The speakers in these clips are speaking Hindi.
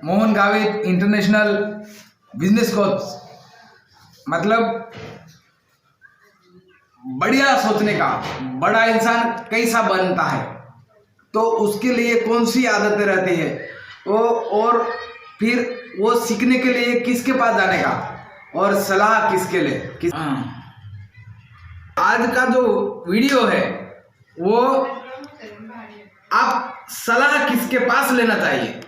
Mohan Gavit international business coach, मतलब बढ़िया सोचने का। बड़ा इंसान कैसा बनता है, तो उसके लिए कौन सी आदतें रहती है वो, और फिर वो सीखने के लिए किसके पास जाने का, और सलाह किसके लिए आज का जो वीडियो है वो आप सलाह किसके पास लेना चाहिए।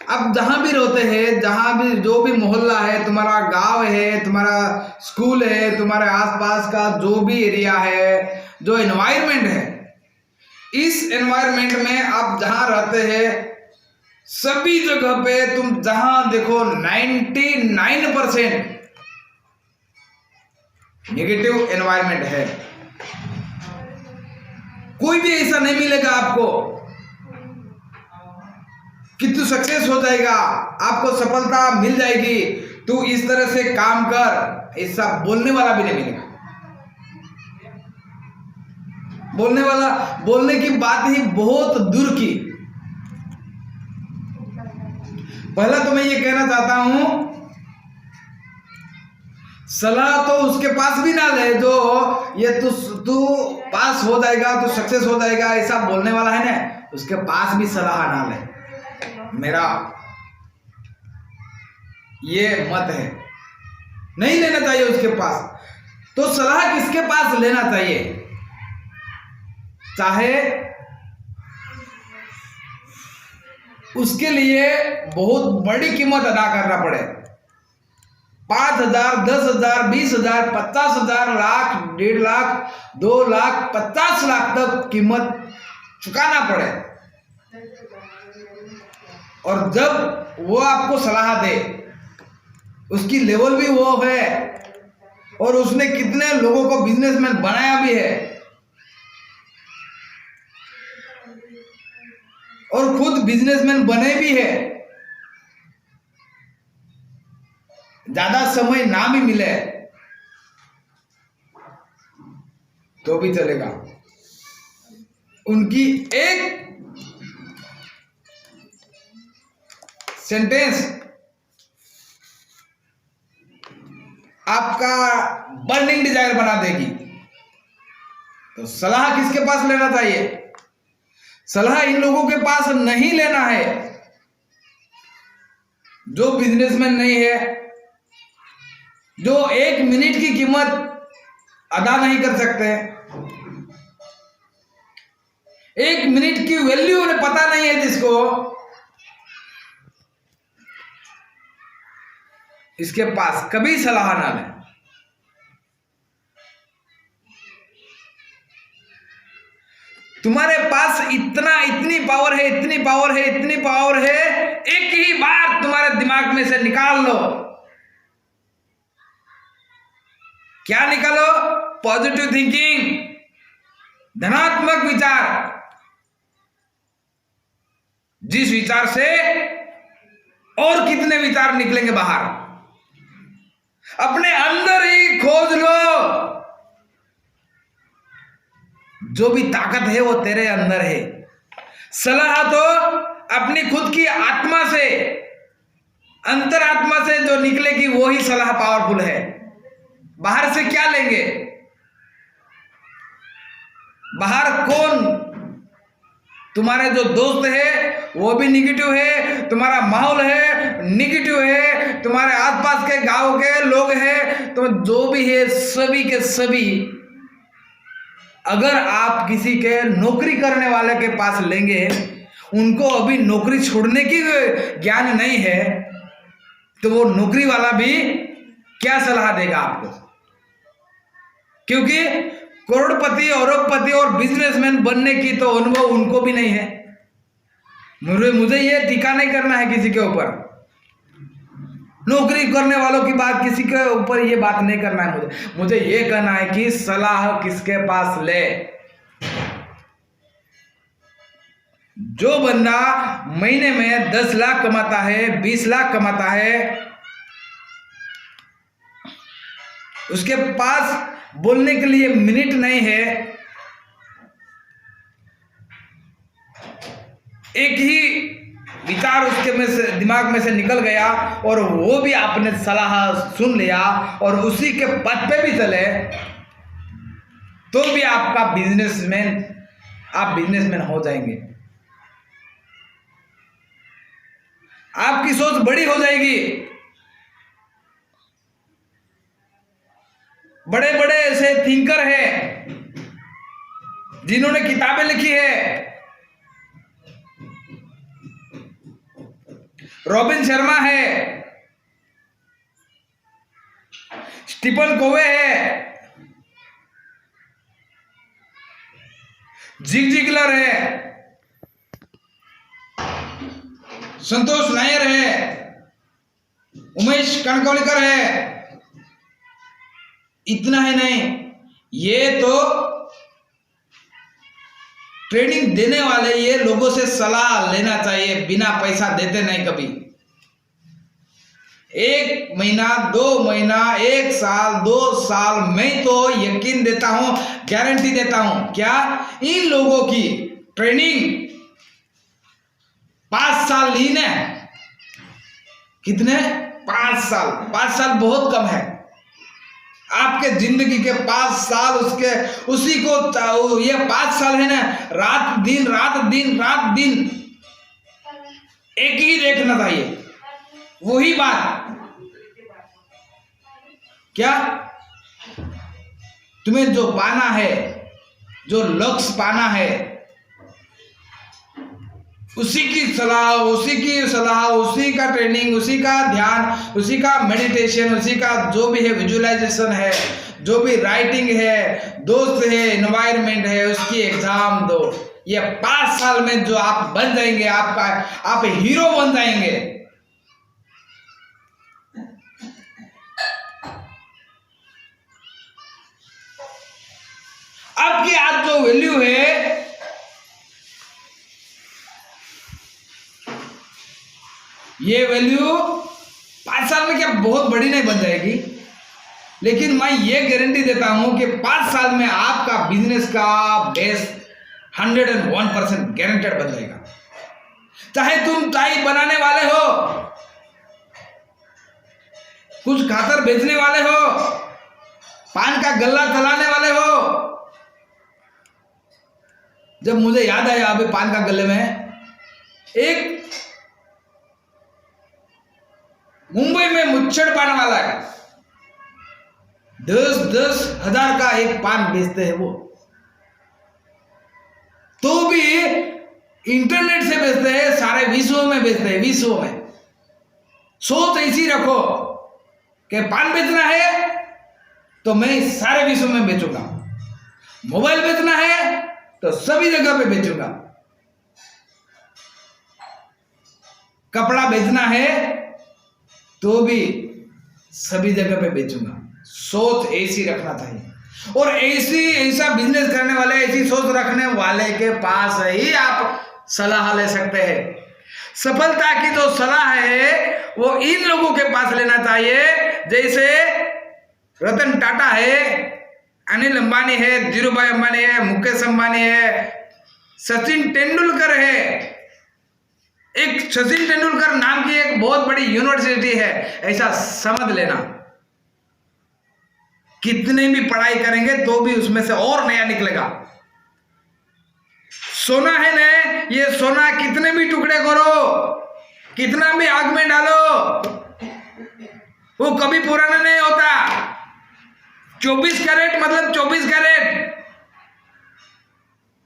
अब जहां भी रहते हैं, जहां भी जो भी मोहल्ला है, तुम्हारा गांव है, तुम्हारा स्कूल है, तुम्हारे आसपास का जो भी एरिया है, जो एनवायरनमेंट है, इस एनवायरनमेंट में आप जहां रहते हैं, सभी जगह पे तुम जहां देखो 99% नेगेटिव एनवायरनमेंट है। कोई भी ऐसा नहीं मिलेगा आपको कि तू सक्सेस हो जाएगा, आपको सफलता मिल जाएगी, तू इस तरह से काम कर, ऐसा बोलने वाला भी नहीं मिलेगा। बोलने की बात ही बहुत दूर की। पहला तो मैं ये कहना चाहता हूं, सलाह तो उसके पास भी ना ले जो ये तू पास हो जाएगा, तू सक्सेस हो जाएगा, ऐसा बोलने वाला है ना, उसके पास भी सलाह ना ले। मेरा ये मत है, नहीं लेना चाहिए उसके पास। तो सलाह किसके पास लेना चाहिए? चाहे उसके लिए बहुत बड़ी कीमत अदा करना पड़े, 5,000, 10,000, 20,000, 50,000, लाख, 1.5 लाख, 2 लाख, 50 लाख तक कीमत चुकाना पड़े, और जब वो आपको सलाह दे, उसकी लेवल भी वो है, और उसने कितने लोगों को बिजनेसमैन बनाया भी है, और खुद बिजनेसमैन बने भी है, ज्यादा समय ना भी मिले तो भी चलेगा। उनकी एक सेंटेंस आपका बर्निंग डिजायर बना देगी। तो सलाह किसके पास लेना चाहिए? सलाह इन लोगों के पास नहीं लेना है जो बिजनेसमैन नहीं है, जो 1 मिनट की कीमत अदा नहीं कर सकते, 1 मिनट की वैल्यू उन्हें पता नहीं है, जिसको इसके पास कभी सलाह ना लें। तुम्हारे पास इतनी पावर है, इतनी पावर है, इतनी पावर है, एक ही बार तुम्हारे दिमाग में से निकाल लो। क्या निकालो? पॉजिटिव थिंकिंग, धनात्मक विचार। जिस विचार से और कितने विचार निकलेंगे बाहर, अपने अंदर ही खोज लो। जो भी ताकत है वो तेरे अंदर है। सलाह तो अपनी खुद की आत्मा से, अंतरात्मा से जो निकलेगी वो ही सलाह पावरफुल है। बाहर से क्या लेंगे? बाहर कौन? तुम्हारे जो दोस्त है वो भी निगेटिव है, तुम्हारा माहौल है निगेटिव है, तुम्हारे आसपास के गांव के लोग हैं, तो जो भी है सभी के सभी, अगर आप किसी के नौकरी करने वाले के पास लेंगे, उनको अभी नौकरी छोड़ने की ज्ञान नहीं है, तो वो नौकरी वाला भी क्या सलाह देगा आपको? क्योंकि करोड़पति, अरबपति और बिजनेसमैन बनने की तो अनुभव उनको भी नहीं है। मुझे ये टीका नहीं करना है किसी के ऊपर, नौकरी करने वालों की बात, किसी के ऊपर ये बात नहीं करना है। मुझे ये कहना है कि सलाह किसके पास ले? जो बंदा महीने में 10 लाख कमाता है, 20 लाख कमाता है, उसके पास बोलने के लिए मिनट नहीं है, एक ही विचार उसके में से दिमाग में से निकल गया और वो भी आपने सलाह सुन लिया और उसी के पथ पे भी चले, तो भी आपका बिजनेसमैन, आप बिजनेसमैन हो जाएंगे। आपकी सोच बड़ी हो जाएगी। बड़े बड़े ऐसे थिंकर हैं जिन्होंने किताबें लिखी है। रॉबिन शर्मा है, स्टीफन कोवे है, जिग जिगलर है, संतोष नायर है, उमेश कणकवलीकर है। इतना ही नहीं, ये तो ट्रेनिंग देने वाले, ये लोगों से सलाह लेना चाहिए, बिना पैसा देते नहीं कभी। 1 महीना, 2 महीना, 1 साल, 2 साल, मैं तो यकीन देता हूं, गारंटी देता हूं, क्या इन लोगों की ट्रेनिंग 5 साल ली ने? कितने? 5 साल। 5 साल बहुत कम है। आपके जिंदगी के 5 साल उसके उसी को, ये 5 साल है ना, रात दिन रात दिन रात दिन एक ही देखना चाहिए, वही बात। क्या तुम्हें जो पाना है, जो लक्ष्य पाना है, उसी की सलाह, उसी का ट्रेनिंग, उसी का ध्यान, उसी का मेडिटेशन, उसी का जो भी है विजुअलाइजेशन है, जो भी राइटिंग है, दोस्त है, एनवायरनमेंट है, उसकी एग्जाम दो। ये 5 साल में जो आप बन जाएंगे, आप हीरो बन जाएंगे। आपकी आज जो वैल्यू है, ये वैल्यू 5 साल में क्या बहुत बड़ी नहीं बन जाएगी, लेकिन मैं ये गारंटी देता हूं कि 5 साल में आपका बिजनेस का बेस 101% गारंटेड बन जाएगा। चाहे तुम चाय बनाने वाले हो, कुछ खातर बेचने वाले हो, पान का गल्ला चलाने वाले हो। जब मुझे याद आया अभी पान का गल्ले में, एक मुंबई में मुच्छड़ पान वाला है, 10-10 हजार का एक पान बेचते हैं वो, तो भी इंटरनेट से बेचते हैं, सारे विश्व में बेचते हैं, विश्व में। सोच ऐसी रखो कि पान बेचना है तो मैं सारे विश्व में बेचूंगा, मोबाइल बेचना है तो सभी जगह पे बेचूंगा, कपड़ा बेचना है तो भी सभी जगह पे बेचूंगा। सोच ऐसी रखना चाहिए, और ऐसा बिजनेस करने वाले, ऐसी सोच रखने वाले के पास ही आप सलाह ले सकते हैं। सफलता की जो सलाह है वो इन लोगों के पास लेना चाहिए, जैसे रतन टाटा है, अनिल अंबानी है, धीरूभाई अंबानी है, मुकेश अंबानी है, सचिन तेंदुलकर है। एक सचिन तेंदुलकर नाम की एक बहुत बड़ी यूनिवर्सिटी है, ऐसा समझ लेना। कितने भी पढ़ाई करेंगे तो भी उसमें से और नया निकलेगा। सोना है ना, ये सोना कितने भी टुकड़े करो, कितना भी आग में डालो, वो कभी पुराना नहीं होता। 24 कैरेट मतलब 24 कैरेट,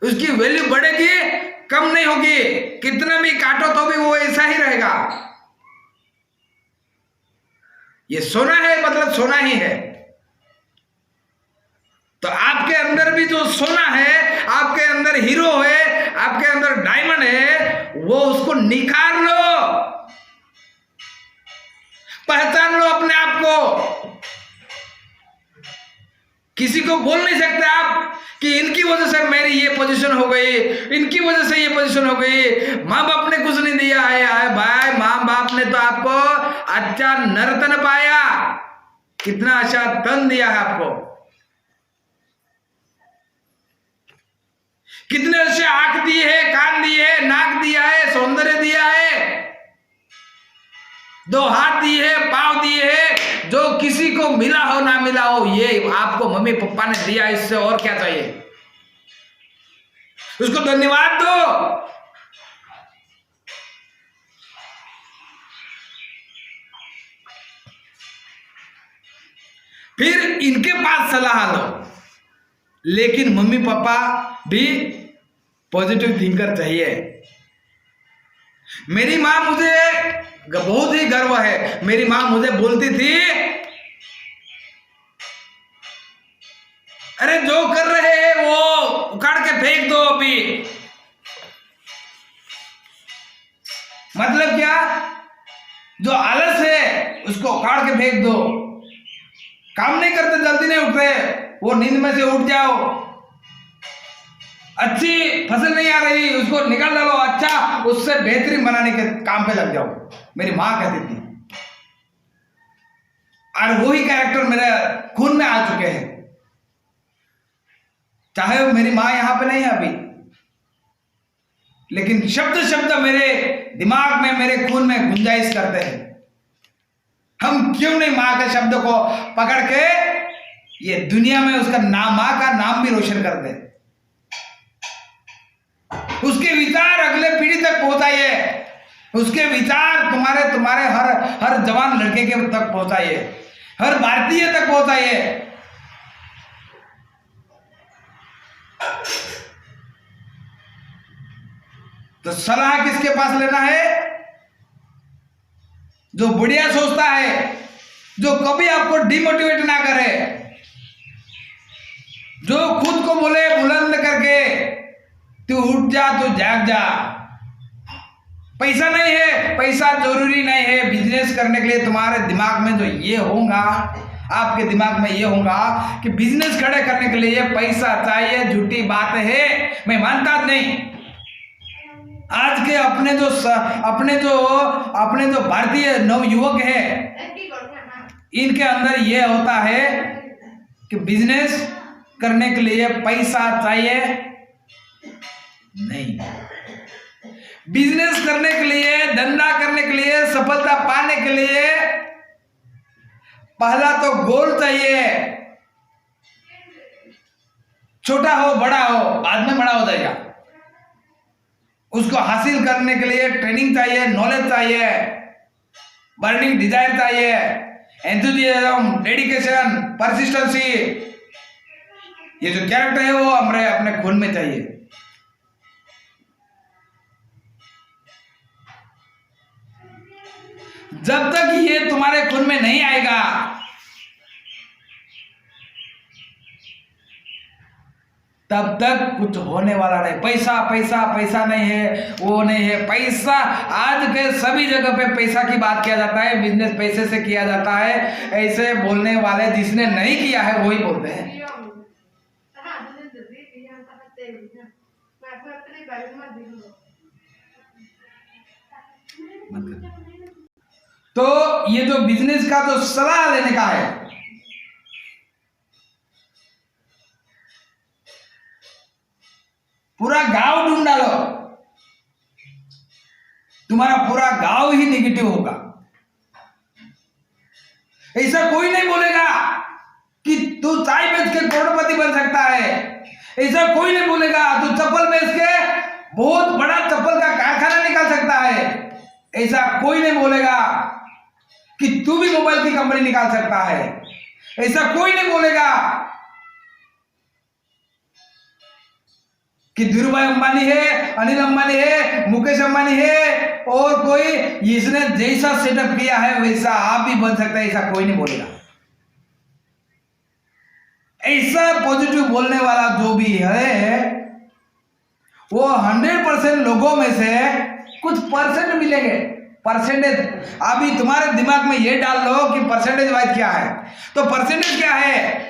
उसकी वैल्यू बढ़ेगी, कम नहीं होगी। कितना भी काटो तो भी वो ऐसा ही रहेगा। ये सोना है मतलब सोना ही है। तो आपके अंदर भी जो सोना है, आपके अंदर हीरो है, आपके अंदर डायमंड है, वो उसको निखार लो, पहचान लो अपने आप को। किसी को बोल नहीं सकते आप कि इनकी वजह से मेरी ये पोजीशन हो गई, इनकी वजह से ये पोजीशन हो गई, माँ बाप ने कुछ नहीं दिया है। भाई माँ बाप ने तो आपको अच्छा नर्तन पाया, कितना अच्छा तन दिया है आपको। कितने से आंख दी है, कान दी है, नाक दिया है, सौंदर्य दिया है, 2 हाथ दिए है, पांव दिए है, जो किसी को मिला हो ना मिला हो, ये आपको मम्मी पापा ने दिया, इससे और क्या चाहिए? उसको धन्यवाद दो। फिर इनके पास सलाह लो, लेकिन मम्मी पापा भी पॉजिटिव थिंकर चाहिए। मेरी माँ मुझे बहुत ही गर्व है, मेरी माँ मुझे बोलती थी, अरे जो कर रहे हैं वो उखाड़ के फेंक दो अभी। मतलब क्या? जो आलस है उसको उखाड़ के फेंक दो। काम नहीं करते, जल्दी नहीं उठ रहे, वो नींद में से उठ जाओ। अच्छी फसल नहीं आ रही, उसको निकाल डालो, अच्छा उससे बेहतरीन बनाने के काम पे लग जाओ, मेरी माँ कहती थी। और वही कैरेक्टर मेरे खून में आ चुके हैं, चाहे वो मेरी माँ यहां पे नहीं है अभी, लेकिन शब्द शब्द मेरे दिमाग में, मेरे खून में गुंजाइश करते हैं। हम क्यों नहीं माँ के शब्द को पकड़ के ये दुनिया में उसका नाम, माँ का नाम भी रोशन कर दे। उसके विचार अगले पीढ़ी तक पहुंचाइए, उसके विचार तुम्हारे हर जवान लड़के के तक पहुंचाइए, हर भारतीय तक पहुंचाइए। तो सलाह किसके पास लेना है? जो बढ़िया सोचता है, जो कभी आपको डिमोटिवेट ना करे, जो खुद को बोले बुलंद करके, तू उठ जा, तू जाग जा। पैसा नहीं है, पैसा जरूरी नहीं है बिजनेस करने के लिए। तुम्हारे दिमाग में जो ये होगा, आपके दिमाग में ये होगा कि बिजनेस खड़े करने के लिए पैसा चाहिए, झूठी बात है, मैं मानता नहीं। आज के अपने जो भारतीय नवयुवक है, इनके अंदर ये होता है कि बिजनेस करने के लिए पैसा चाहिए नहीं। बिजनेस करने के लिए, धंधा करने के लिए, सफलता पाने के लिए पहला तो गोल चाहिए। छोटा हो बड़ा हो, बाद में बड़ा हो जाएगा। उसको हासिल करने के लिए ट्रेनिंग चाहिए, नॉलेज चाहिए, बर्निंग डिजायर चाहिए, एंथुसियाज्म, डेडिकेशन, परसिस्टेंसी। ये जो कैरेक्टर है वो हमारे अपने खून में चाहिए। जब तक ये तुम्हारे खून में नहीं आएगा, तब तक कुछ होने वाला नहीं। पैसा पैसा पैसा नहीं है, वो नहीं है। पैसा आज के सभी जगह पे पैसा की बात किया जाता है, बिजनेस पैसे से किया जाता है। ऐसे बोलने वाले जिसने नहीं किया है वही बोलते हैं। तो ये जो बिजनेस का जो सलाह लेने का है, पूरा गांव ढूंढ डालो, तुम्हारा पूरा गांव ही नेगेटिव होगा। ऐसा कोई नहीं बोलेगा कि तू चाय बेच के करोड़पति बन सकता है। ऐसा कोई नहीं बोलेगा तू चप्पल बेच के बहुत बड़ा चप्पल का कारखाना निकाल सकता है। ऐसा कोई नहीं बोलेगा कि तू भी मोबाइल की कंपनी निकाल सकता है। ऐसा कोई नहीं बोलेगा कि धीरूभाई अंबानी है, अनिल अंबानी है, मुकेश अंबानी है और कोई इसने जैसा सेटअप किया है वैसा आप भी बन सकता है। ऐसा कोई नहीं बोलेगा। ऐसा पॉजिटिव बोलने वाला जो भी है वो 100% लोगों में से कुछ परसेंट मिलेंगे। परसेंटेज अभी तुम्हारे दिमाग में ये डाल लो कि परसेंटेज वाइज क्या है। तो परसेंटेज क्या है?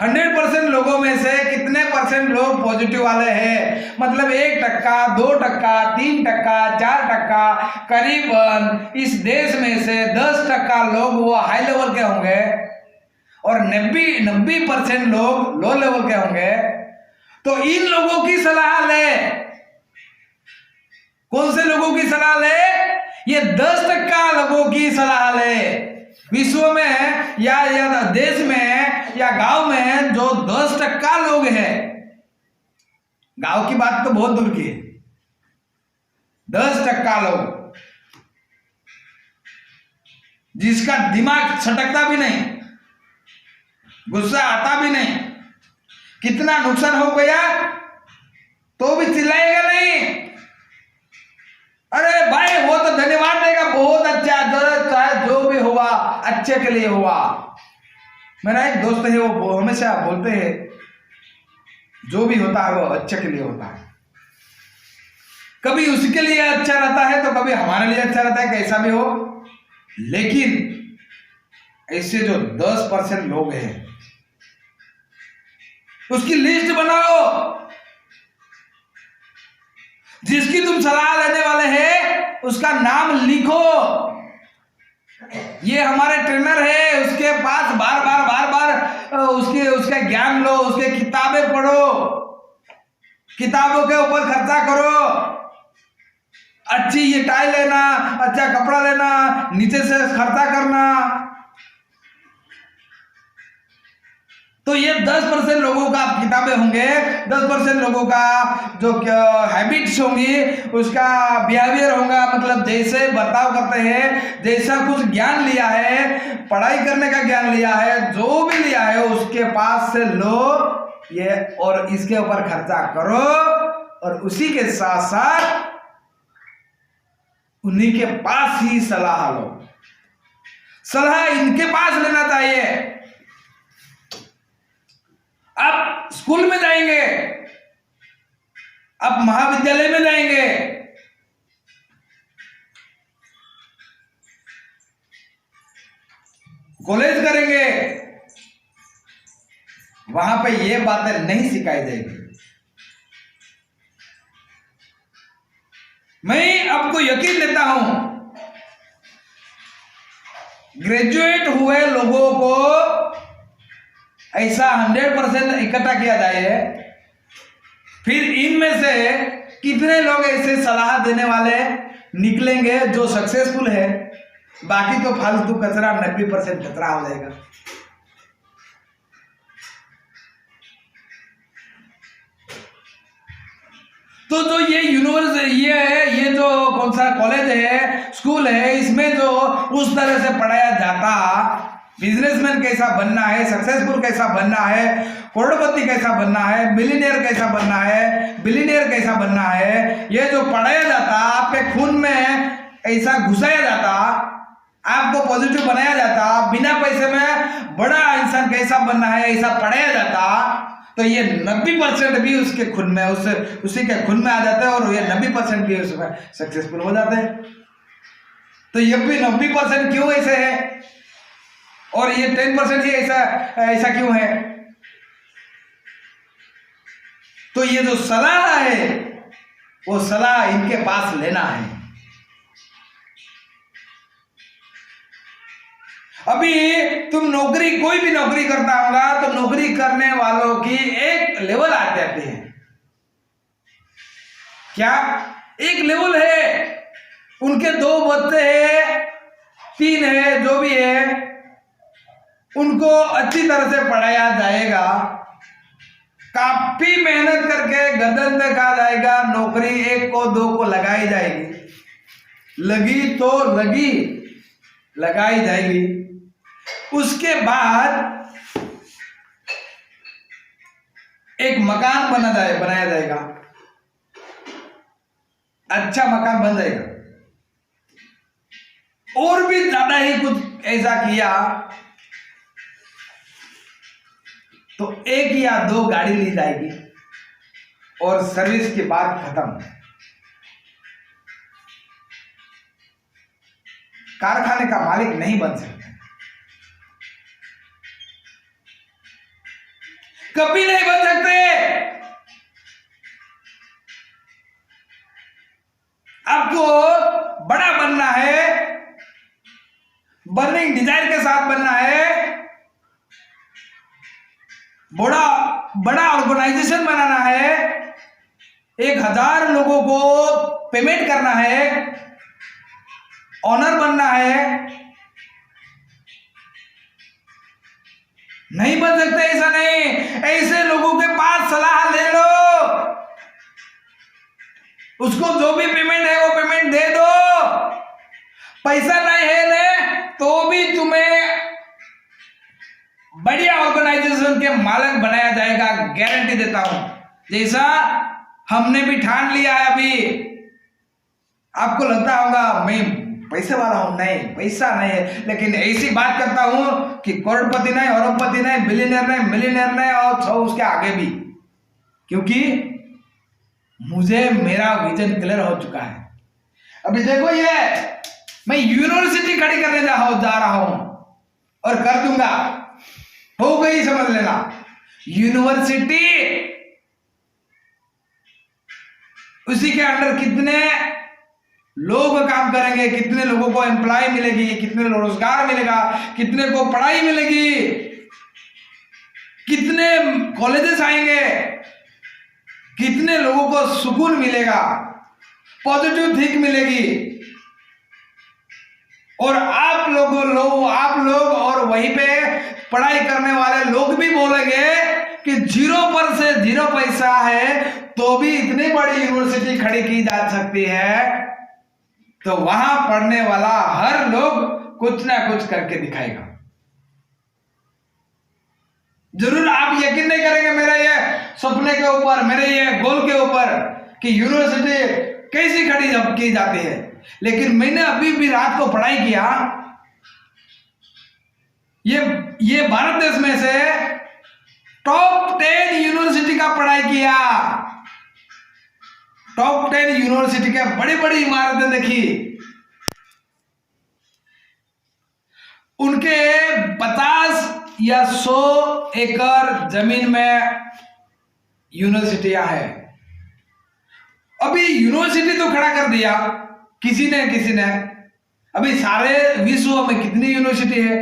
100% लोगों में से कितने परसेंट लोग पॉजिटिव वाले हैं? मतलब 1%, 2%, 3%, 4%, करीबन इस देश में से 10% लोग वो हाई लेवल के होंगे और 90% लोग लो लेवल के होंगे। तो इन लोगों की सलाह ले। कौन से लोगों की सलाह ले? ये 10% लोगों की सलाह ले। विश्व में या देश में या गांव में जो 10% लोग हैं, गांव की बात तो बहुत दूर की है, 10% लोग जिसका दिमाग छटकता भी नहीं, गुस्सा आता भी नहीं, कितना नुकसान हो गया तो भी चिल्लाएगा नहीं। अरे भाई वो तो धन्यवाद देगा, बहुत अच्छा, चाहे जो भी हुआ अच्छे के लिए हुआ। मेरा एक दोस्त है, वो हमेशा बोलते हैं जो भी होता है वो अच्छे के लिए होता है। कभी उसके लिए अच्छा रहता है तो कभी हमारे लिए अच्छा रहता है, कैसा भी हो। लेकिन ऐसे जो 10% लोग हैं उसकी लिस्ट बनाओ, जिसकी तुम सलाह लेने वाले हैं उसका नाम लिखो। ये हमारे ट्रेनर है, उसके पास बार बार उसका ज्ञान लो, उसके किताबें पढ़ो, किताबों के ऊपर खर्चा करो, अच्छी ये टाई लेना, अच्छा कपड़ा लेना, नीचे से खर्चा करना। तो ये 10% लोगों का किताबें होंगे, 10% लोगों का जो हैबिट्स होंगी, उसका बिहेवियर होगा, मतलब जैसे बर्ताव करते हैं, जैसा कुछ ज्ञान लिया है, पढ़ाई करने का ज्ञान लिया है, जो भी लिया है उसके पास से लो ये और इसके ऊपर खर्चा करो। और उसी के साथ साथ उन्हीं के पास ही सलाह लो। सलाह इनके पास लेना चाहिए। अब स्कूल में जाएंगे, अब महाविद्यालय में जाएंगे, कॉलेज करेंगे, वहां पे ये बातें नहीं सिखाई जाएगी। मैं आपको यकीन देता हूं, ग्रेजुएट हुए लोगों को ऐसा 100% इकट्ठा किया जाए, फिर इनमें से कितने लोग ऐसे सलाह देने वाले निकलेंगे जो सक्सेसफुल है, बाकी तो फालतू कचरा, 90% कचरा हो जाएगा। तो जो ये यूनिवर्सिटी ये जो कौन सा कॉलेज है, स्कूल है, इसमें जो उस तरह से पढ़ाया जाता, बिजनेसमैन कैसा बनना है, सक्सेसफुल कैसा बनना है, करोड़पति कैसा बनना है, मिलियनेयर कैसा बनना है, बिलियनेयर कैसा बनना है, ये जो पढ़ाया जाता, आपके खून में ऐसा घुसाया जाता, आपको पॉजिटिव बनाया जाता, बिना पैसे में बड़ा इंसान कैसा बनना है ऐसा पढ़ाया जाता, तो ये 90% भी उसके खून में, उसी के खून में आ जाते हैं और ये 90% भी उसमें सक्सेसफुल हो जाते हैं। तो ये भी 90% क्यों ऐसे है और ये 10% ही ऐसा क्यों है? तो ये जो सलाह है वो सलाह इनके पास लेना है। अभी तुम नौकरी, कोई भी नौकरी करता होगा तो नौकरी करने वालों की एक लेवल आ जाती है। क्या एक लेवल है? उनके 2 बच्चे हैं, 3 है, जो भी है, उनको अच्छी तरह से पढ़ाया जाएगा, काफी मेहनत करके गर्दन में कहा जाएगा, नौकरी 1 को 2 को लगाई जाएगी, लगी तो लगी, लगाई जाएगी। उसके बाद एक मकान बनाया जाएगा, अच्छा मकान बन जाएगा, और भी ज्यादा ही कुछ ऐसा किया तो 1 या 2 गाड़ी ली जाएगी और सर्विस के बाद खत्म। कारखाने का मालिक नहीं बन सकते, कभी नहीं बन सकते। आपको बड़ा बनना है, बर्निंग डिजायर के साथ बनना है, बड़ा बड़ा ऑर्गेनाइजेशन बनाना है, 1000 लोगों को पेमेंट करना है, ऑनर बनना है, नहीं बन सकते। ऐसा नहीं, ऐसे लोगों के पास सलाह ले लो, उसको जो भी पेमेंट है वो पेमेंट दे दो। पैसा नहीं है ना तो भी तुम्हें बढ़िया ऑर्गेनाइजेशन के मालिक बनाया जाएगा, गारंटी देता हूं। जैसा हमने भी ठान लिया है अभी। आपको लगता होगा मैं पैसे वाला हूं, नहीं, पैसा नहीं है, लेकिन ऐसी बात करता हूं कि करोड़पति नहीं, अरबपति नहीं, बिलियनर नहीं, मिलियनर नहीं, और उसके आगे भी, क्योंकि मुझे मेरा विजन क्लियर हो चुका है। अभी देखो, ये मैं यूनिवर्सिटी खड़ी करने जा रहा हूं और कर दूंगा, हो गई, समझ लेना। यूनिवर्सिटी, उसी के अंडर कितने लोग काम करेंगे, कितने लोगों को एम्प्लॉय मिलेगी, कितने रोजगार मिलेगा, कितने को पढ़ाई मिलेगी, कितने कॉलेजेस आएंगे, कितने लोगों को सुकून मिलेगा, पॉजिटिव थिंक मिलेगी। और आप लोग और वहीं पे पढ़ाई करने वाले लोग भी बोलेंगे कि 0 पर से 0 पैसा है तो भी इतनी बड़ी यूनिवर्सिटी खड़ी की जा सकती है। तो वहां पढ़ने वाला हर लोग कुछ ना कुछ करके दिखाएगा। जरूर आप यकीन नहीं करेंगे मेरे ये सपने के ऊपर, मेरे ये गोल के ऊपर कि यूनिवर्सिटी कैसी खड़ी की जाती है, लेकिन मैंने अभी भी रात को पढ़ाई किया। ये भारत देश में से टॉप 10 यूनिवर्सिटी का पढ़ाई किया, टॉप 10 यूनिवर्सिटी के बड़ी बड़ी इमारतें देखी, उनके 50 या 100 एकड़ जमीन में यूनिवर्सिटियां हैं। अभी यूनिवर्सिटी तो खड़ा कर दिया किसी ने। अभी सारे विश्व में कितनी यूनिवर्सिटी है?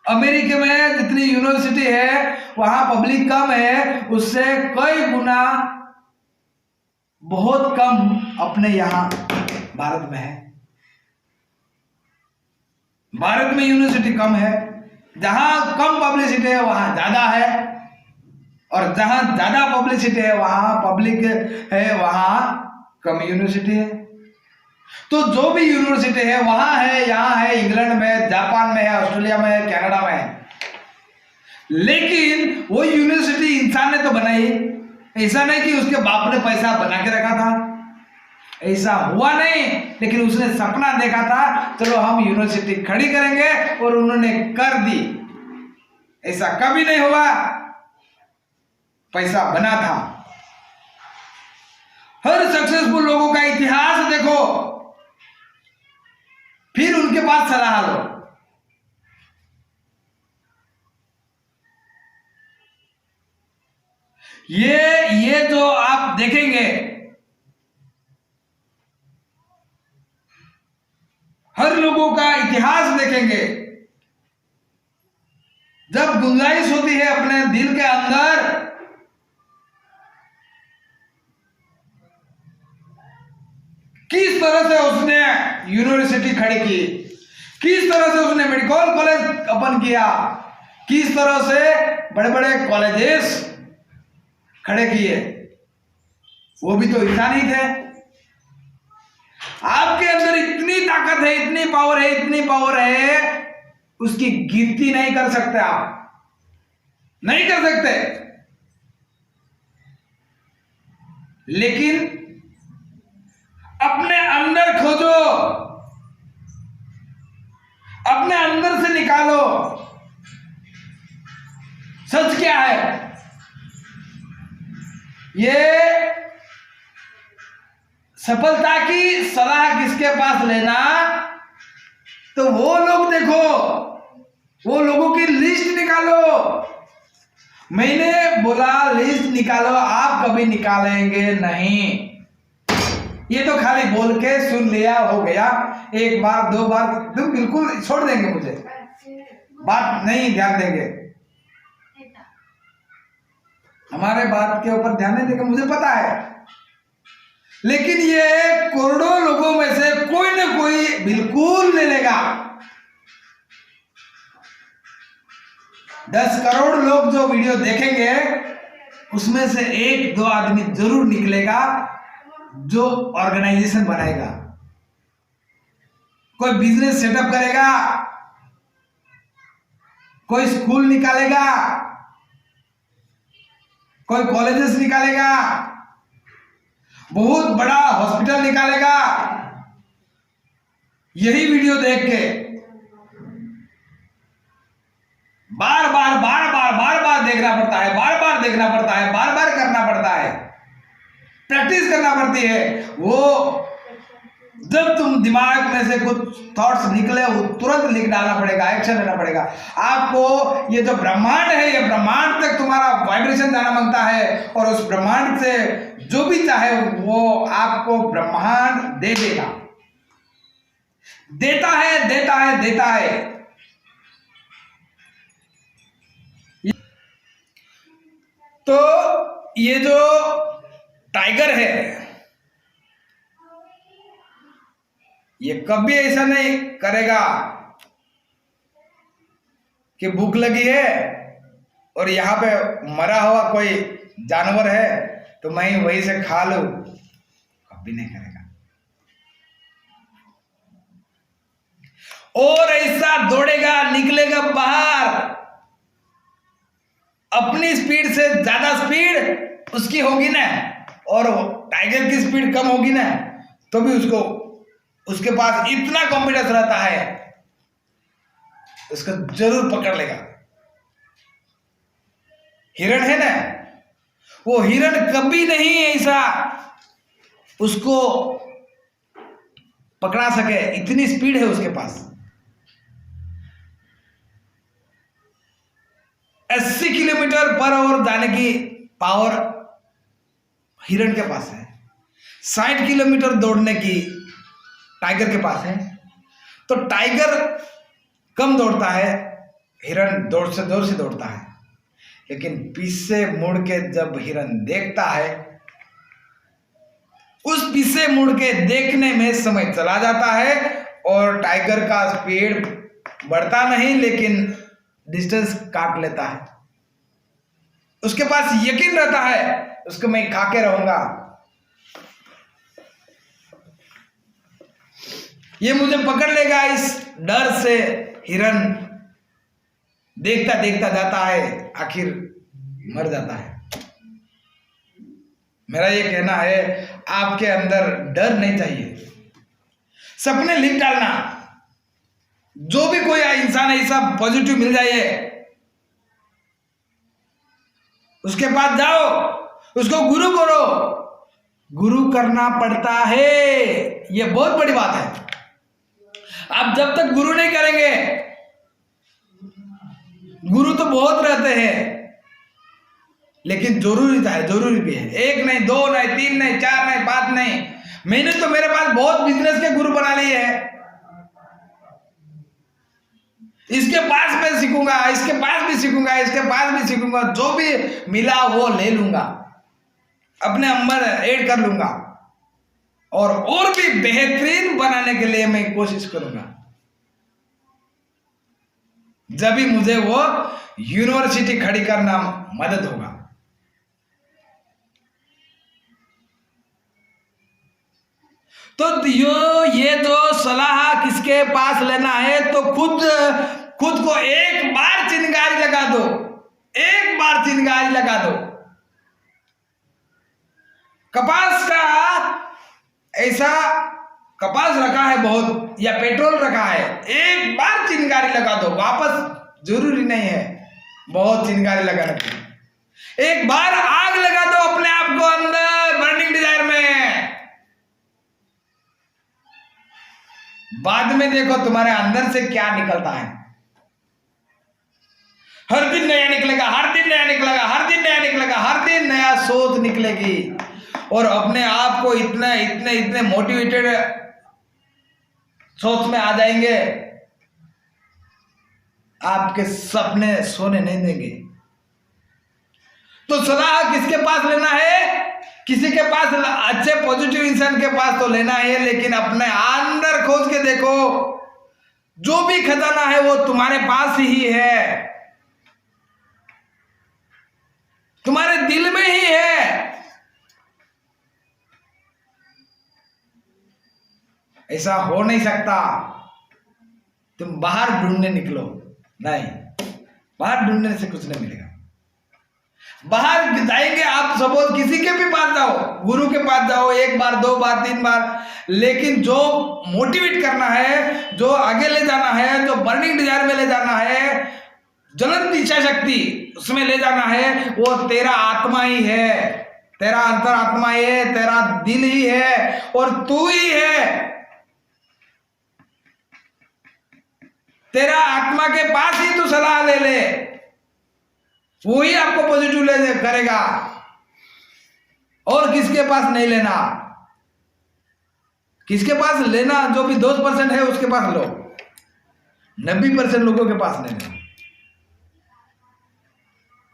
अमेरिका में जितनी यूनिवर्सिटी है वहां पब्लिक कम है, उससे कई गुना बहुत कम अपने यहां भारत में है। भारत में यूनिवर्सिटी कम है, जहां कम पब्लिसिटी है वहां ज्यादा है, और जहां ज्यादा पब्लिसिटी है वहां पब्लिक है, वहां कम यूनिवर्सिटी है। तो जो भी यूनिवर्सिटी है वहां है, यहां है, इंग्लैंड में, जापान में है, ऑस्ट्रेलिया में है, कनाडा में है, लेकिन वो यूनिवर्सिटी इंसान ने तो बनाई। ऐसा नहीं कि उसके बाप ने पैसा बना के रखा था, ऐसा हुआ नहीं, लेकिन उसने सपना देखा था, चलो हम यूनिवर्सिटी खड़ी करेंगे, और उन्होंने कर दी। ऐसा कभी नहीं हुआ, पैसा बना था। हर सक्सेसफुल लोगों का इतिहास देखो, फिर उनके पास सलाह लो। ये जो आप देखेंगे, हर लोगों का इतिहास देखेंगे, जब गुंजाइश होती है अपने दिल के अंदर, किस तरह से उसने यूनिवर्सिटी खड़ी की, किस तरह से उसने मेडिकल कॉलेज ओपन किया, किस तरह से बड़े बड़े कॉलेजेस खड़े किए, वो भी तो इंसान ही थे। आपके अंदर इतनी ताकत है, इतनी पावर है, उसकी गिनती नहीं कर सकते, आप नहीं कर सकते। लेकिन अपने अंदर खोजो, अपने अंदर से निकालो, सच क्या है। ये सफलता की सलाह किसके पास लेना, तो वो लोग देखो, वो लोगों की लिस्ट निकालो। मैंने बोला लिस्ट निकालो, आप कभी निकालेंगे नहीं। ये तो खाली बोल के सुन लिया, हो गया, 1 बार 2 बार तुम बिल्कुल छोड़ देंगे, मुझे बात नहीं ध्यान देंगे। हमारे बात के ऊपर ध्यान नहीं देगा, मुझे पता है। लेकिन ये करोड़ों लोगों में से कोई ना कोई बिल्कुल ले लेगा। 10 करोड़ लोग जो वीडियो देखेंगे उसमें से 1-2 आदमी जरूर निकलेगा जो ऑर्गेनाइजेशन बनाएगा, कोई बिजनेस सेटअप करेगा, कोई स्कूल निकालेगा, कोई कॉलेजेस निकालेगा, बहुत बड़ा हॉस्पिटल निकालेगा। यही वीडियो देख के बार बार देखना पड़ता है, बार बार देखना पड़ता है, बार बार करना पड़ता है, प्रैक्टिस करना पड़ती है। वो जब तुम दिमाग में से कुछ थॉट्स निकले वो तुरंत लिख डालना पड़ेगा, एक्शन लेना पड़ेगा आपको। ये जो ब्रह्मांड है, ये ब्रह्मांड तक तुम्हारा वाइब्रेशन जाना मांगता है, और उस ब्रह्मांड से जो भी चाहे वो आपको ब्रह्मांड दे देगा। देता है, देता है, देता है। तो ये जो टाइगर है ये कभी ऐसा नहीं करेगा कि भूख लगी है और यहाँ पे मरा हुआ कोई जानवर है तो मैं वहीं से खा लूं, कभी नहीं करेगा। और ऐसा दौड़ेगा, निकलेगा बाहर, अपनी स्पीड से ज्यादा स्पीड उसकी होगी ना, और टाइगर की स्पीड कम होगी ना, तो भी उसके पास इतना कॉन्फिडेंस रहता है उसको जरूर पकड़ लेगा। हिरण है ना, वो हिरण कभी नहीं ऐसा उसको पकड़ा सके, इतनी स्पीड है उसके पास। 80 किलोमीटर पर आवर जाने की पावर हिरण के पास है, 60 किलोमीटर दौड़ने की टाइगर के पास है। तो टाइगर कम दौड़ता है, हिरण जोर से दौड़ता है। लेकिन पीछे मुड़ के जब हिरण देखता है, उस पीछे मुड़ के देखने में समय चला जाता है और टाइगर का स्पीड बढ़ता नहीं लेकिन डिस्टेंस काट लेता है। उसके पास यकीन रहता है उसको मैं खा के रहूंगा, ये मुझे पकड़ लेगा। इस डर से हिरण देखता देखता जाता है, आखिर मर जाता है। मेरा ये कहना है आपके अंदर डर नहीं चाहिए, सपने लिख डालना। जो भी कोई इंसान ऐसा पॉजिटिव मिल जाए उसके पास जाओ, उसको गुरु करो। गुरु करना पड़ता है, ये बहुत बड़ी बात है। आप जब तक गुरु नहीं करेंगे, गुरु तो बहुत रहते हैं लेकिन जरूरी भी है। 1 नहीं, 2 नहीं, 3 नहीं, 4 नहीं, 5 नहीं। मैंने तो मेरे पास बहुत बिजनेस के गुरु बना लिए हैं। इसके पास मैं सीखूंगा, इसके पास भी सीखूंगा, इसके पास भी सीखूंगा, जो भी मिला वो ले लूंगा, अपने अंदर ऐड कर लूंगा और भी बेहतरीन बनाने के लिए मैं कोशिश करूंगा। जब भी मुझे वो यूनिवर्सिटी खड़ी करना मदद होगा। तो ये तो सलाह किसके पास लेना है, तो खुद को एक बार चिंगारी लगा दो, एक बार चिंगारी लगा दो। कपास का ऐसा कपास रखा है बहुत या पेट्रोल रखा है, एक बार चिंगारी लगा दो, वापस जरूरी नहीं है बहुत चिंगारी लगाने की। एक बार आग लगा दो अपने आप को अंदर बर्निंग डिजायर में, बाद में देखो तुम्हारे अंदर से क्या निकलता है। हर दिन नया निकलेगा, हर दिन नया निकलेगा, हर दिन नया निकलेगा, हर दिन नया सोच निकलेगी और अपने आप को इतने मोटिवेटेड सोच में आ जाएंगे, आपके सपने सोने नहीं देंगे। तो सलाह किसके पास लेना है? किसी के पास, अच्छे पॉजिटिव इंसान के पास तो लेना है, लेकिन अपने अंदर खोज के देखो, जो भी खजाना है वो तुम्हारे पास ही है, तुम्हारे दिल में ही है। ऐसा हो नहीं सकता तुम बाहर ढूंढने निकलो, नहीं, बाहर ढूंढने से कुछ नहीं मिलेगा। बाहर जाएंगे आप, सपोज किसी के भी पास जाओ, गुरु के पास जाओ, 1 बार 2 बार 3 बार, लेकिन जो मोटिवेट करना है, जो आगे ले जाना है, जो बर्निंग डिजायर में ले जाना है, ज्वलंत इच्छा शक्ति उसमें ले जाना है, वो तेरा आत्मा ही है, तेरा अंतरात्मा ही है, तेरा दिल ही है और तू ही है। तेरा आत्मा के पास ही तू सलाह ले ले, वो ही आपको पॉजिटिव ले करेगा, और किसके पास नहीं लेना। किसके पास लेना? जो भी 2% है उसके पास लो, 90% लोगों के पास नहीं लेना,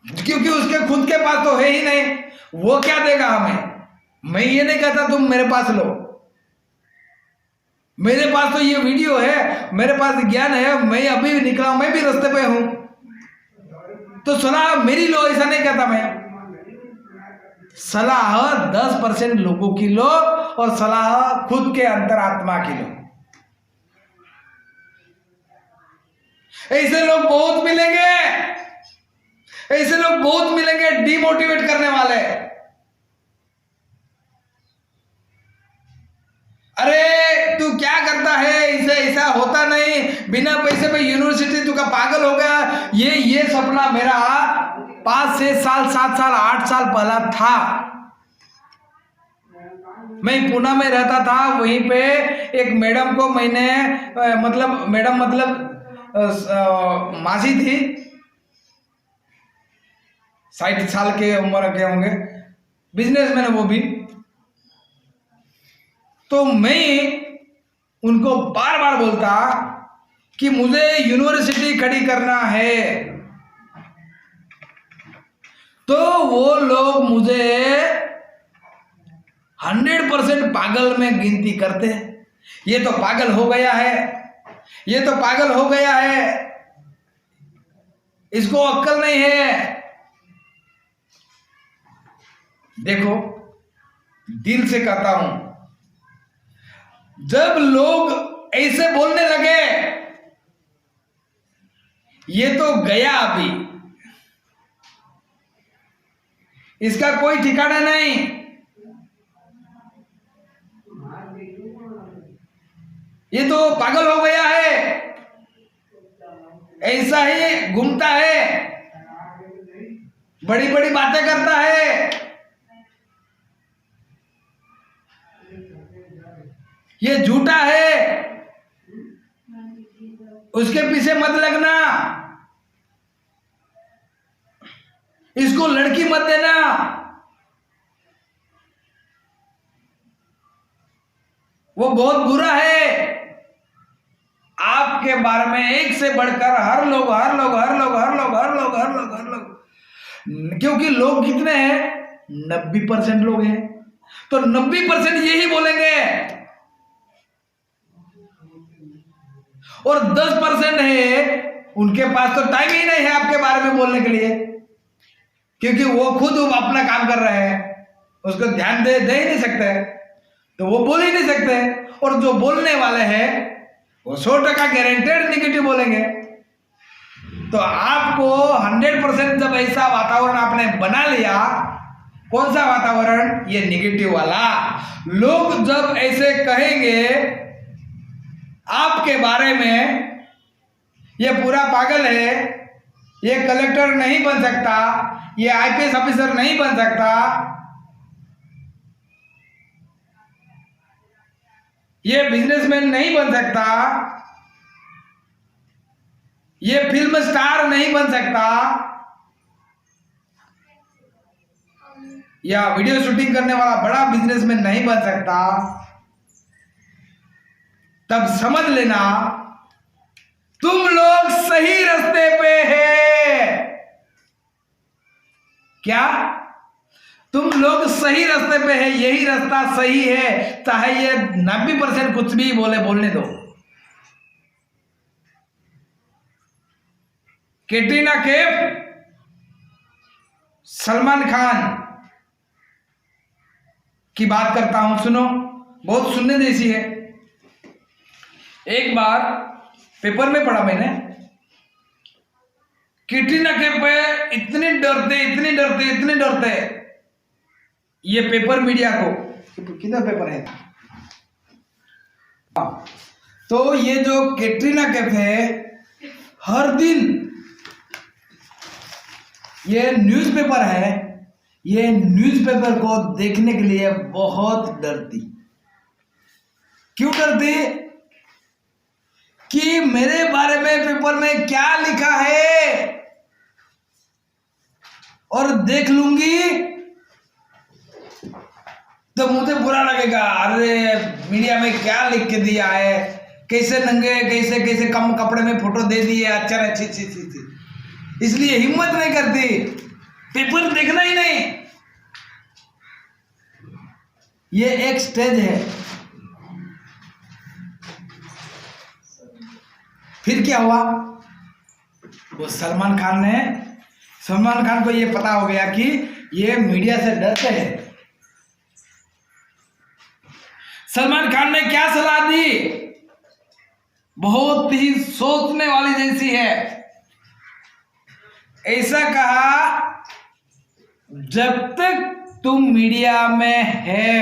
क्योंकि उसके खुद के पास तो है ही नहीं। वो क्या देगा हमें? मैं ये नहीं कहता तुम मेरे पास लो, मेरे पास तो ये वीडियो है, मेरे पास ज्ञान है, मैं अभी भी निकला, मैं भी रास्ते पे हूं, तो सलाह मेरी लो, ऐसा नहीं कहता मैं। सलाह 10% लोगों की लो और सलाह खुद के अंतरात्मा की लो। ऐसे लोग बहुत मिलेंगे, ऐसे लोग बहुत मिलेंगे डिमोटिवेट करने वाले। अरे तू क्या करता है, इसे ऐसा होता नहीं, बिना पैसे पे यूनिवर्सिटी, तू का पागल हो गया। ये सपना मेरा 5-6 साल 7 साल 8 साल पहला था। मैं पुणे में रहता था, वहीं पे एक मैडम को मैंने मैडम मासी थी, 60 साल के उम्र के होंगे, बिजनेसमैन है वो भी। तो मैं उनको बार बार बोलता कि मुझे यूनिवर्सिटी खड़ी करना है, तो वो लोग मुझे 100% पागल में गिनती करते। ये तो पागल हो गया है, ये तो पागल हो गया है, इसको अक्ल नहीं है। देखो, दिल से कहता हूं, जब लोग ऐसे बोलने लगे, ये तो गया अभी, इसका कोई ठिकाना नहीं, ये तो पागल हो गया है, ऐसा ही घूमता है, बड़ी बड़ी बातें करता है, ये झूठा है, उसके पीछे मत लगना, इसको लड़की मत देना, वो बहुत बुरा है। आपके बारे में एक से बढ़कर हर लोग, क्योंकि लोग कितने हैं? 90% लोग हैं, तो 90% यही बोलेंगे, और 10% है उनके पास तो टाइम ही नहीं है आपके बारे में बोलने के लिए, क्योंकि वो खुद अपना काम कर रहे हैं, उसको ध्यान दे ही नहीं सकते, तो वो बोल ही नहीं सकते। और जो बोलने वाले हैं वो 100% गारंटेड नेगेटिव बोलेंगे। तो आपको 100% जब ऐसा वातावरण आपने बना लिया, कौन सा वातावरण? ये नेगेटिव वाला। लोग जब ऐसे कहेंगे आपके बारे में, ये पूरा पागल है, ये कलेक्टर नहीं बन सकता, ये आईपीएस ऑफिसर नहीं बन सकता, ये बिजनेसमैन नहीं बन सकता, ये फिल्म स्टार नहीं बन सकता, या वीडियो शूटिंग करने वाला बड़ा बिजनेसमैन नहीं बन सकता, तब समझ लेना तुम लोग सही रास्ते पे है। क्या तुम लोग सही रास्ते पे है, यही रास्ता सही है, चाहे ये 90% कुछ भी बोलने दो। कैटरीना कैफ, सलमान खान की बात करता हूं, सुनो, बहुत सुनने जैसी है। एक बार पेपर में पढ़ा मैंने, कैटरीना कैफ पे इतने डरते ये पेपर मीडिया को, कितना पेपर है, तो ये जो कैटरीना कैफ है हर दिन ये न्यूज़पेपर है, ये न्यूज़पेपर को देखने के लिए बहुत डरती। क्यों डरती? कि मेरे बारे में पेपर में क्या लिखा है और देख लूंगी तो मुझे बुरा लगेगा, अरे मीडिया में क्या लिख के दिया है, कैसे नंगे, कैसे कम कपड़े में फोटो दे दिए, अच्छा अच्छी। इसलिए हिम्मत नहीं करती, पेपर देखना ही नहीं। ये एक स्टेज है। फिर क्या हुआ, वो सलमान खान को ये पता हो गया कि ये मीडिया से डरते हैं। सलमान खान ने क्या सलाह दी, बहुत ही सोचने वाली जैसी है। ऐसा कहा, जब तक तुम मीडिया में है,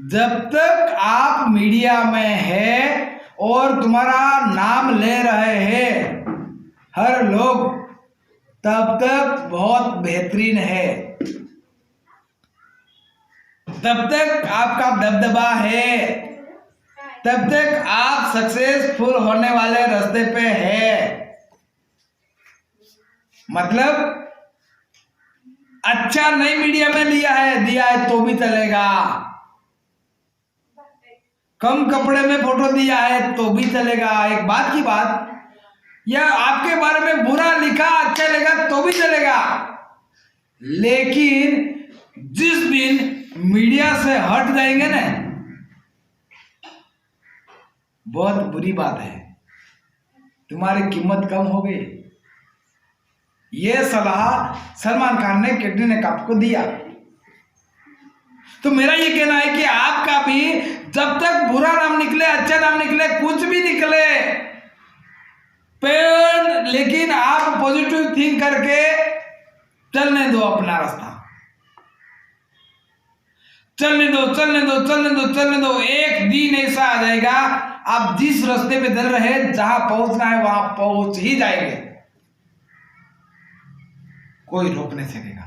जब तक आप मीडिया में है और तुम्हारा नाम ले रहे हैं हर लोग, तब तक बहुत बेहतरीन है, तब तक आपका दबदबा है, तब तक आप सक्सेसफुल होने वाले रास्ते पे है। मतलब अच्छा नहीं मीडिया में दिया है तो भी चलेगा, कम कपड़े में फोटो दिया है तो भी चलेगा, एक बात की बात, या आपके बारे में बुरा लिखा अच्छा लगा तो भी चलेगा। लेकिन जिस दिन मीडिया से हट जाएंगे ना, बहुत बुरी बात है, तुम्हारी कीमत कम हो गई। ये सलाह सलमान खान ने कैटरीना कैफ को दिया। तो मेरा ये कहना है कि आपका भी जब तक बुरा नाम निकले, अच्छा नाम निकले, कुछ भी निकले, पर लेकिन आप पॉजिटिव थिंक करके चलने दो अपना रास्ता, चलने दो। एक दिन ऐसा आ जाएगा, आप जिस रास्ते पे चल रहे, जहां पहुंचना है वहां पहुंच ही जाएंगे, कोई रोक नहीं सकेगा।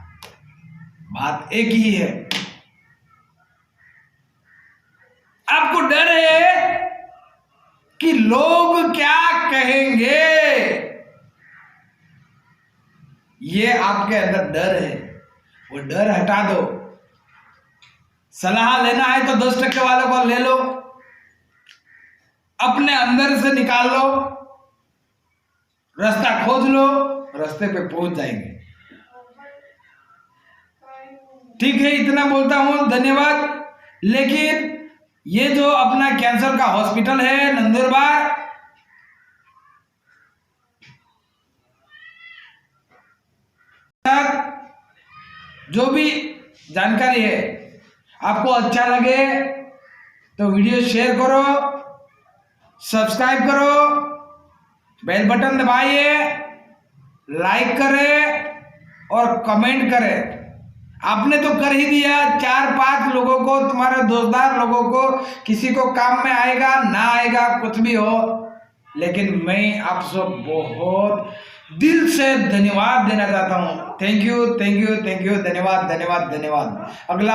बात एक ही है, आपको डर है कि लोग क्या कहेंगे, ये आपके अंदर डर है, वो डर हटा दो। सलाह लेना है तो 10% वालों को ले लो, अपने अंदर से निकाल लो, रास्ता खोज लो, रास्ते पे पहुंच जाएंगे। ठीक है, इतना बोलता हूं, धन्यवाद। लेकिन ये जो अपना कैंसर का हॉस्पिटल है नंदुरबार, जो भी जानकारी है आपको अच्छा लगे तो वीडियो शेयर करो, सब्सक्राइब करो, बेल बटन दबाइए, लाइक करें और कमेंट करें। आपने तो कर ही दिया, 4-5 लोगों को, तुम्हारे दोस्तदार लोगों को, किसी को काम में आएगा ना आएगा कुछ भी हो, लेकिन मैं आप सब बहुत दिल से धन्यवाद देना चाहता हूँ। थैंक यू, धन्यवाद। अगला